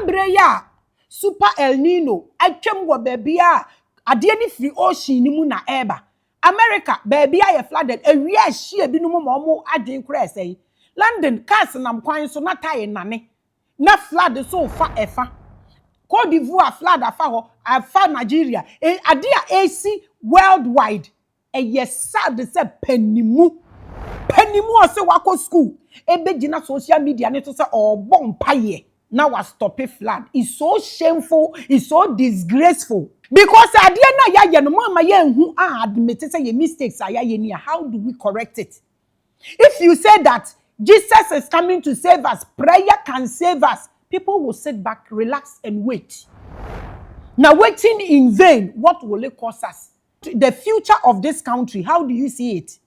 Sabreya Super El Nino atwam wo baby a ade ni free ocean ni mu na eba America baby a flooded ewie ahie bi no mo mo adwen kura sei London cars nam kwan so na taye nane na flood so fa efa Cote d'Ivoire flood afa ho afa Nigeria ade a AC worldwide yes sad say penimu ose wako school ebegina social media ne to say obon paye now was stop a flood. It's so shameful, it's so disgraceful. Because at the end of the year, who are admitted say your mistakes are how do we correct it? If you say that Jesus is coming to save us, prayer can save us, people will sit back, relax, and wait. Now, waiting in vain, what will it cost us? The future of this country, how do you see it?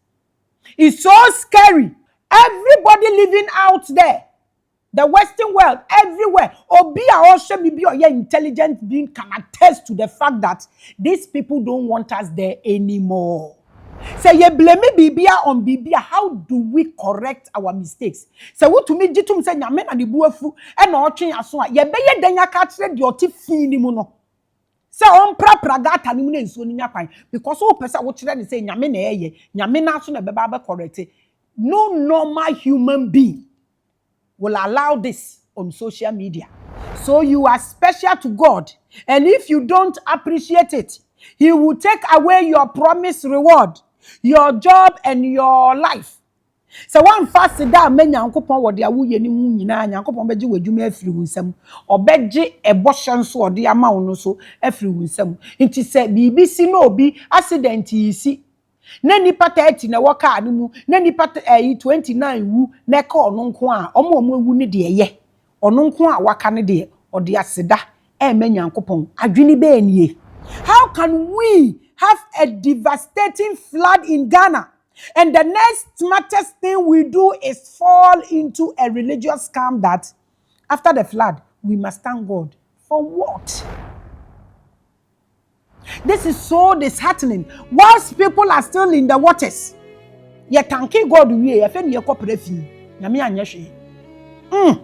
It's so scary. Everybody living out there. The Western world, everywhere, Obia also be your intelligent being can attest to the fact that these people don't want us there anymore. Say ye blame me Bibia on Bibia. How do we correct our mistakes? Say what to me jitum say nyame na the buafu and otwen aso a ye be ye dan aka kire de oti fi ni mu no. Say on pragata ni mu na nsuo ni nyakwan because o pesa wo kire ni say nyame na eye nyame na so na be ba correct. No normal human being will allow this on social media. So you are special to God. And if you don't appreciate it, He will take away your promised reward, your job, and your life. So one fast da me nyankopon wo de awoye ni mu nyina nyankopon beje wadwuma afiri wunsam obeje eboshe nso ode ama wo no so afiri wunsam nti se BBC no obi accident yi si na nipa 30 na waka anu mu na nipa 29 wu na ka ono nko a omo ewu ne de ye ono nko a waka ne de ode aseda e ma nyankopon adwini be anie. How can we have a devastating flood in Ghana and the next smartest thing we do is fall into a religious scam that after the flood we must thank God for what? This is so disheartening. Whilst people are still in the waters, ye thank God we ye fe ne ye kopre fi. Nyame anye hwe.